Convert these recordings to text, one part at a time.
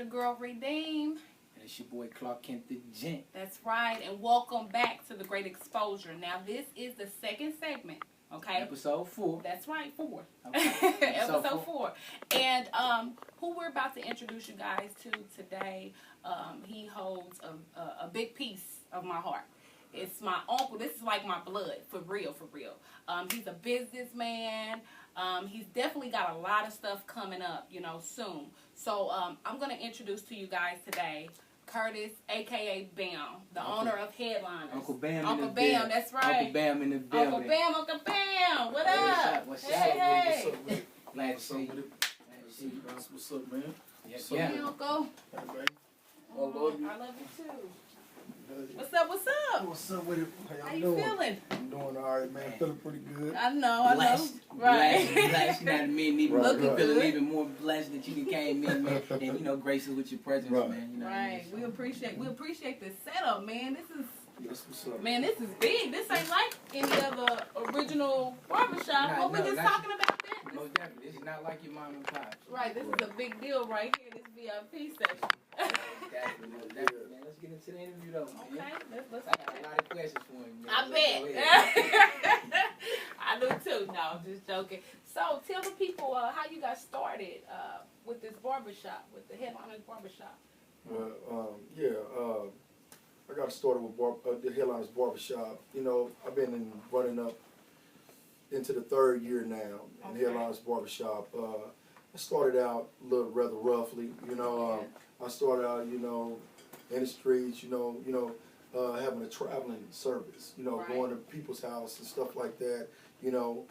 your girl Redeem. And it's your boy Clark Kent the Gent. That's right, and welcome back to The Great Exposure. Now, this is the second segment, okay? Episode 4. That's right, 4. Okay. Episode 4. And who we're about to introduce you guys to today, he holds a big piece of my heart. It's my uncle. This is like my blood, for real, for real. He's a businessman. He's definitely got a lot of stuff coming up, you know, soon. So I'm going to introduce to you guys today Curtis, a.k.a. Bam, the owner of Headliners. Uncle Bam. Uncle Bam, that's right. Uncle Bam in the building. Uncle Bam, Uncle Bam. What up? What's up? Hey. What's up, man? Glad to see you. What's up, what's up, man? Yes, Hey, yeah. Uncle. Hey, man. I love you. I love you too. What's up? What's up? What's up with it? How you doing? feeling? I'm doing all right, man. Feeling pretty good. I know. Blessed. Right. Blessed. You know what I mean? Even Right, Looking feeling good. even more blessed that you came in, man. And, you know, graces with your presence, Right. man. You know what I mean? Right. We appreciate the setup, man. This is Yes, what's up? Man, this is big. This ain't like any other original barbershop. No, What we no, just that's- talking about that? Most definitely. This is not like your mom and pop. Right, this is a big deal right here, this VIP section. Definitely. Man, let's get into the interview, though, man. Okay, let's I got a lot of questions for him. Man. I Let's go ahead. bet. I do too. No, I'm just joking. So tell the people how you got started with this barbershop, with the Headliners Barbershop. Well, I got started with the Headliners Barbershop. You know, I've been running up into the 3rd year now in Okay. Headliners Barbershop. I started out rather roughly. You know, I started out, you know, in the streets. You know, having a traveling service. You know, Right. going to people's house and stuff like that. You know,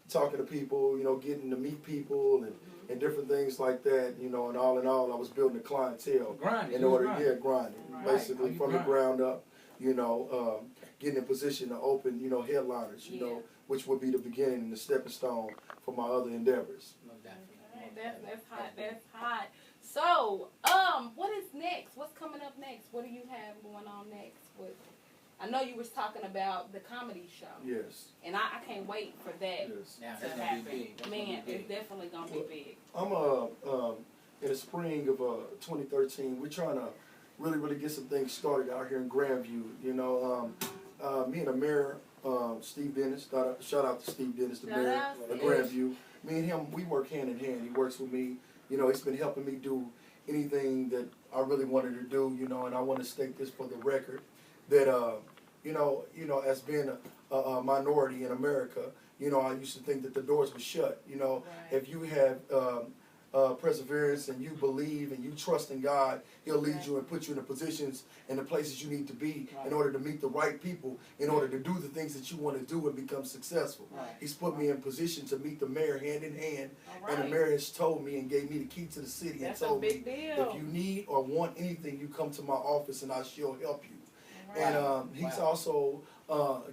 talking to people. You know, getting to meet people and different things like that. You know, and all in all, I was building a clientele. Grinding. In order, grinding, Right. basically Oh, you from the grind. ground up, you know, getting in position to open, you know, Headliners, you know, which would be the beginning and the stepping stone for my other endeavors. No doubt. Okay, that's hot. That's hot. So, what is next? What's coming up next? What do you have going on next? I know you was talking about the comedy show. Yes, And I can't wait for that yes. Now, to that's gonna happen. be big. That's Man, gonna be it's big. definitely gonna be big. I'm in the spring of 2013. We're trying to really get some things started out here in Grandview. You know, me and the mayor, Steve Dennis. Shout out to Steve Dennis, the Shout mayor out, of Steve. Grandview. Me and him, we work hand in hand. He works with me. You know, he's been helping me do anything that I really wanted to do. You know, and I want to state this for the record that you know, as being a minority in America, you know, I used to think that the doors were shut. You know, Right. if you have perseverance and you believe and you trust in God, He'll lead Right. you and put you in the positions and the places you need to be Right. in order to meet the right people, in order to do the things that you want to do and become successful. Right. He's put me in position to meet the mayor hand in hand, All and the right. mayor has told me and gave me the key to the city That's and a told big me, deal. if you need or want anything, you come to my office and I shall help you. All right. And he's Wow. also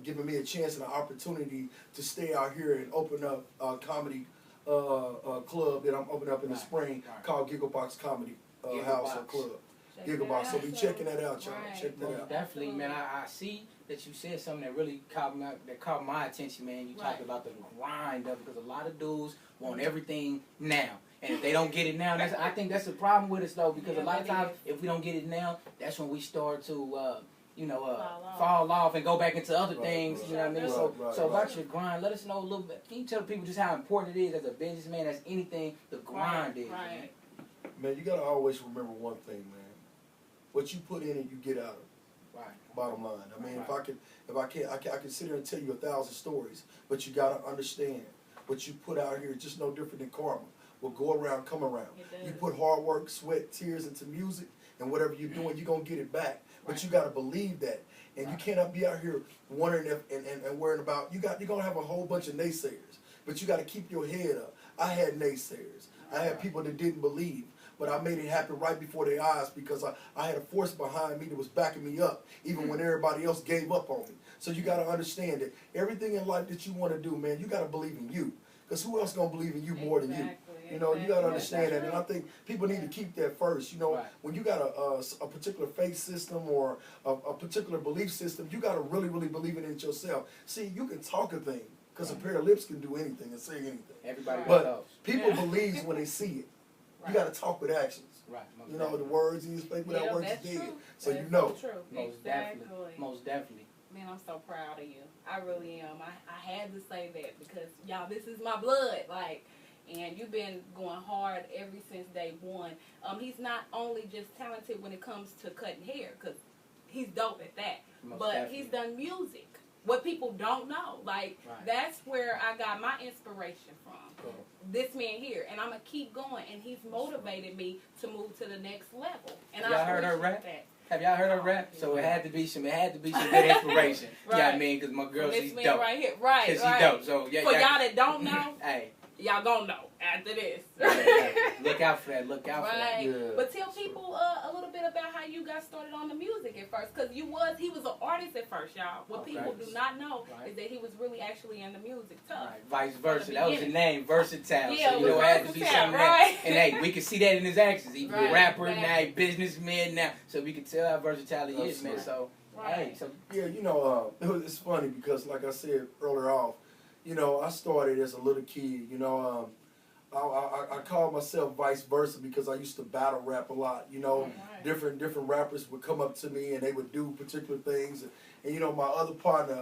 given me a chance and an opportunity to stay out here and open up a comedy club that I'm opening up in the Right. spring Right. called Gigglebox Comedy Gigglebox. House or Club. Check Gigglebox. that So out, be so- checking that out, y'all. Right. Check that Most out. definitely, man. I see that you said something that really caught my attention, man. You Right. talked about the grind of it, because a lot of dudes want everything now, and if they don't get it now, I think that's the problem with us, though, because Yeah, a lot of that times is. if we don't get it now, that's when we start to Fall fall off and go back into other Right, things. right. You know what I mean? Right, So right, so about right. your grind, let us know a little bit. Can you tell people just how important it is as a businessman, as anything, the grind is, man? Right. Man, you gotta always remember one thing, man. What you put in it, you get out of it. Right. Bottom line. I mean, Right. I can sit here and tell you 1,000 stories, but you gotta understand what you put out here is just no different than karma. Will go around, come around. It does. You put hard work, sweat, tears into music, and whatever you're doing, you're gonna get it back. But Right. you gotta believe that, and you Right. cannot be out here wondering if and worrying about. You're gonna have a whole bunch of naysayers, but you gotta keep your head up. I had naysayers. I had people that didn't believe. But I made it happen right before their eyes because I had a force behind me that was backing me up, even when everybody else gave up on me. So you got to understand that everything in life that you want to do, man, you got to believe in you. Because who else going to believe in you more than you? Exactly, You know, you got to exactly. understand that. And I think people need to keep that first. You know, Right. when you got a particular faith system or a particular belief system, you got to really believe in it yourself. See, you can talk a thing because a pair of lips can do anything and say anything. Everybody But knows. people Yeah. believe when they see it. You Right. got to talk with actions. Right. You know, the words in his faith without Yeah, words is that's dead. true. So That's you know. so true. Most Exactly. definitely. Most definitely. Man, I'm so proud of you. I really am. I had to say that because y'all, this is my blood. Like, and you've been going hard ever since day one. He's not only just talented when it comes to cutting hair, because he's dope at that. Most But definitely. he's done music. What people don't know. Like, Right. that's where I got my inspiration from. Cool. This man here. And I'm going to keep going. And he's motivated me to move to the next level. And Y'all I heard her appreciate rap? that. Have y'all heard her rap? So it had to be some good inspiration. You know what I Right. mean? Because my girl, This she's man dope. right here. Right, Cause right. she's dope. So yeah, For y'all that don't know, hey, y'all gonna know after this. look out for that. Look out for that. Right. Yeah. But tell people a little bit about how you got started on the music at first. Because he was an artist at first, y'all. What Okay. people do not know Right. is that he was really actually in the music tough. Right. Vice versa. From the That was the beginning. name, versatile. Yeah, so it you know, was it had to be versatile, something right. that. And hey, we can see that in his actions. He's Right, a rapper now, exactly. he businessman now, so we can tell how versatile he is, man. Right. So Right. hey, so Yeah, you know, it's funny because, like I said earlier off, you know, I started as a little kid. You know, I call myself vice versa because I used to battle rap a lot. You know, Right. different rappers would come up to me and they would do particular things. And you know, my other partner,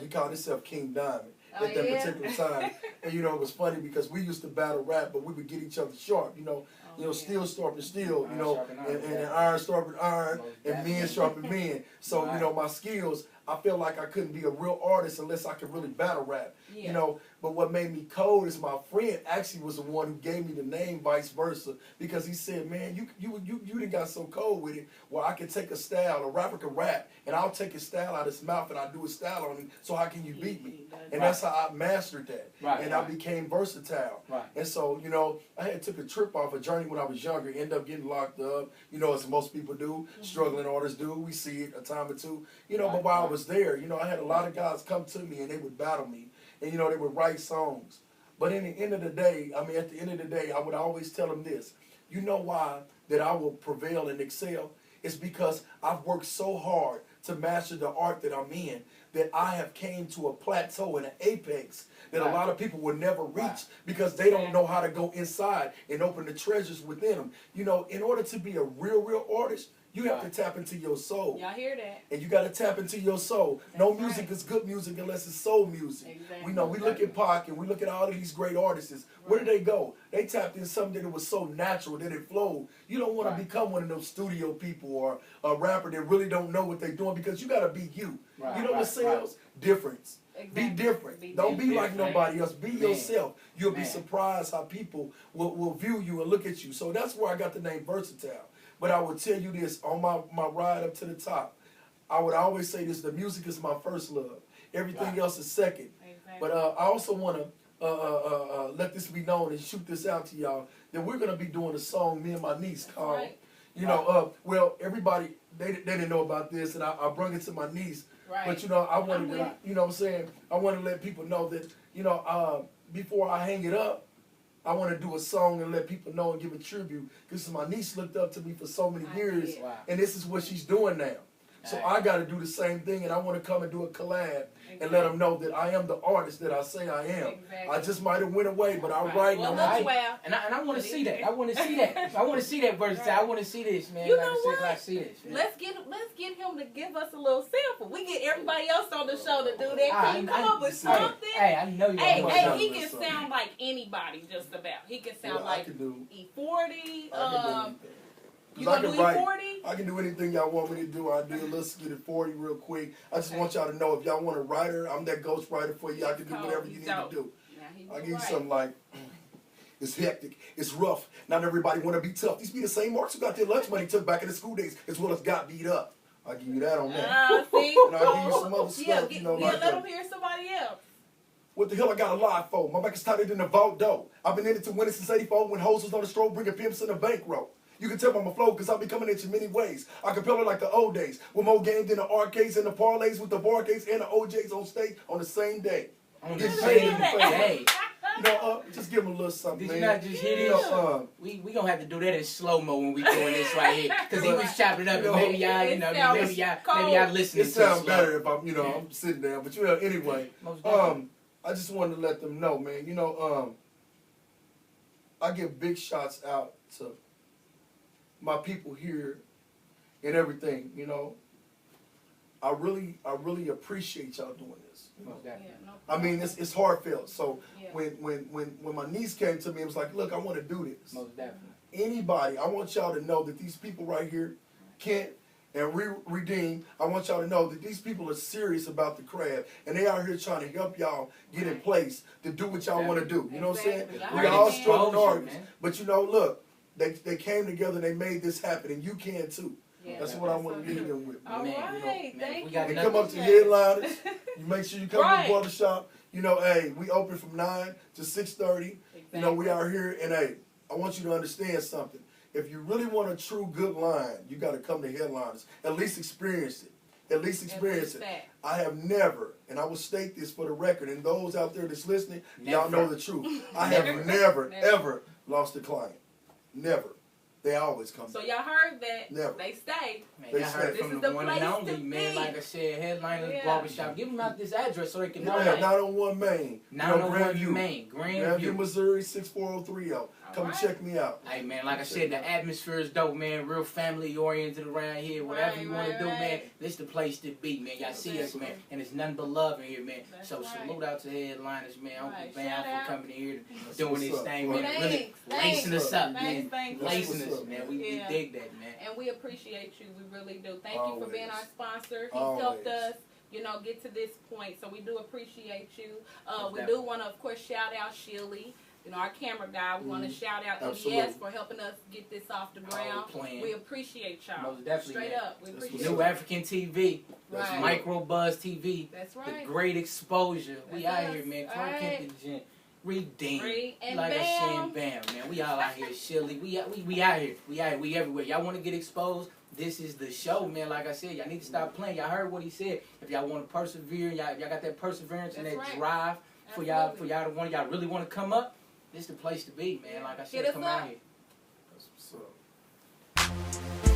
he called himself King Diamond Oh, at that yeah? particular time. And you know, it was funny because we used to battle rap, but we would get each other sharp. You know. Oh, You know, yeah. steel sharpen steel, you Iron know, sharpen iron, and yeah. iron sharpen iron, Most and men definitely. sharpen men. So, Right. you know, my skills, I feel like I couldn't be a real artist unless I could really battle rap. Yeah. You know, but what made me cold is my friend actually was the one who gave me the name Vice Versa because he said, man, you done got so cold with it where I can take a style, a rapper can rap, and I'll take his style out of his mouth and I'll do his style on him, so how can you beat me? And that's how I mastered that. Right, And I right. became versatile. Right. And so, you know, I had took a trip off a journey when I was younger, ended up getting locked up, you know, as most people do, struggling artists do. We see it a time or two. You know, Right, but while I right. was there, you know, I had a lot of guys come to me and they would battle me. And, you know, they would write songs. But in the end of the day, at the end of the day, I would always tell them this. You know why that I will prevail and excel? It's because I've worked so hard to master the art that I'm in that I have came to a plateau and an apex that Right. a lot of people will never reach Right. because they don't know how to go inside and open the treasures within them. You know, in order to be a real artist, you have Right. to tap into your soul. Y'all hear that? And you got to tap into your soul. No That's music right. is good music unless it's soul music. Exactly. We know we look at Pac and we look at all of these great artists. Where did they go? They tapped in something that was so natural that it flowed. You don't want Right. to become one of those studio people or a rapper that really don't know what they're doing because you got to be you. Right, You know what right, sales? Difference. Exactly. Be different. Be Don't be like different. nobody else. Be Man. yourself. You'll be Man. surprised how people will view you and look at you. So that's where I got the name Versatile. But I will tell you this, on my ride up to the top, I would always say this, the music is my first love. Everything Right. else is second. Exactly. But I also want to let this be known and shoot this out to y'all, that we're going to be doing a song, me and my niece, That's called, right. you know, well, everybody, they didn't know about this, and I brought it to my niece. Right. But, you know, I wanted to, Right. you know what I'm saying, I want to let people know that, you know, before I hang it up, I want to do a song and let people know and give a tribute. Because my niece looked up to me for so many I years, did. Wow. and this is what she's doing now. So Right. I got to do the same thing, and I want to come and do a collab and let them know that I am the artist that I say I am. Exactly. I just might have went away, but I'm Right. writing. Well, I'm look, writing. well, And I want to see that. I want to see that. I want to see that versatile. I want to see this, man. You like know I said, what? like I see this. Man. let's get him to give us a little sample. We get everybody else on the show to do that. Can you come up with something? Hey, I know you. Hey, want hey, something he with can something. sound like anybody just about. He can sound Yeah, I like can do. E40. You I gonna can do write. E40? I can do anything y'all want me to do. I'll do a little skit at 40 real quick. I just want y'all to know if y'all want a writer, I'm that ghost writer for you. I can do whatever you need to do. Now, he I'll do give you right. something like, it's hectic, it's rough, not everybody want to be tough. These be the same marks who got their lunch money took back in the school days as well as got beat up. I'll give you that on that. See? And I'll give you some other Yeah, stuff, you know, like let him hear somebody else. what the hell I got a lie for? My back is tighter than a vault dough. I've been in it to win it since 84 when hoes was on the stroke bringing pimps in the bankroll. You can tell by my flow because I'll be coming at you many ways. I can it like the old days with more game than the arcades and the parlays with the barcades and the OJs on stage on the same day. On Get the paid same in the face. day. You know, just give them a little something, Did you man. not just hear You this? know, We gonna have to do that in slow mo when we doing this right here, cause he was chopping it up, You and know, maybe y'all, you know, it sounds maybe y'all cold. listening it to sounds slow. better if I'm, you know, I'm sitting down. But you know, anyway, Most definitely. I just wanted to let them know, man. You know, I give big shots out to my people here and everything, you know, I really appreciate y'all doing this. You know? Most definitely. Yeah, no I mean, problem. it's heartfelt. So Yeah. when my niece came to me, it was like, look, I want to do this. Most definitely. Anybody, I want y'all to know that these people right here, Kent and Redeem, I want y'all to know that these people are serious about the craft, and they out here trying to help y'all get in place to do what y'all want to do. You know what I'm saying? Exactly. We all Great struggling exposure, artists, man. but you know, look, they came together and they made this happen, and you can too. Yeah, That's what I that's want so to leave true. them with. All Man, right, you know, man, thank we you. got We nothing come up to Appreciate it. headliners. You make sure you come Right. to the barbershop. You know, hey, we open from 9 to 6:30. You know, we are here, and hey, I want you to understand something. If you really want a true good line, you got to come to headliners. At least experience it. At least experience it. That. I have never, and I will state this for the record, and those out there that's listening, y'all know the truth. I have never, ever lost a client. Never. They always come So back. y'all heard that. Never. They stay. Man, They y'all heard said- This from is the the one place and only, to man. be. Like I said, headliners, Yeah. barbershop. Give them out this address so they can know. Yeah, Like, 901 Main. 901 Main, Grandview, Missouri, 64030. Come right. check me out. Hey man, like I said, the atmosphere is dope, man. Real family oriented around here. Whatever you want to do, man, this the place to be, man. Y'all see us, man, and it's nothing but love in here, man. That's so right. salute out to headliners, man. Uncle Right. Bam Shout out. for coming in here, That's doing what's this up, thing, bro. man. Really Thanks. lacing us up, man. Thanks. Lacing That's us, what's up, man. We Yeah. dig that, man. And we appreciate you. We really do. Thank you for being Always. our sponsor. He's Always. helped us, you know, get to this point. So we do appreciate you. We Definitely. do want to, of course, shout out Shilly, you know, our camera guy. We want to shout out Absolutely. EDS for helping us get this off the ground. playing. We appreciate y'all. Most definitely, Straight man. up. We That's appreciate New you. African TV, That's Right. Micro Buzz TV, That's The right. Great Exposure. We That's out us. here, man. All Clark right. Kent the Gent. Redeem. And Like I Bam. said, bam, man. We all out here, Shilly. We out here. We out here. We everywhere. Y'all want to get exposed? This is the show, man. Like I said, y'all need to stop playing. Y'all heard what he said. If y'all want to persevere, y'all got that perseverance and That's that right. drive for Absolutely. y'all really want to come up, this the place to be, man. Like I Hit said, us come up. out here. That's what's up.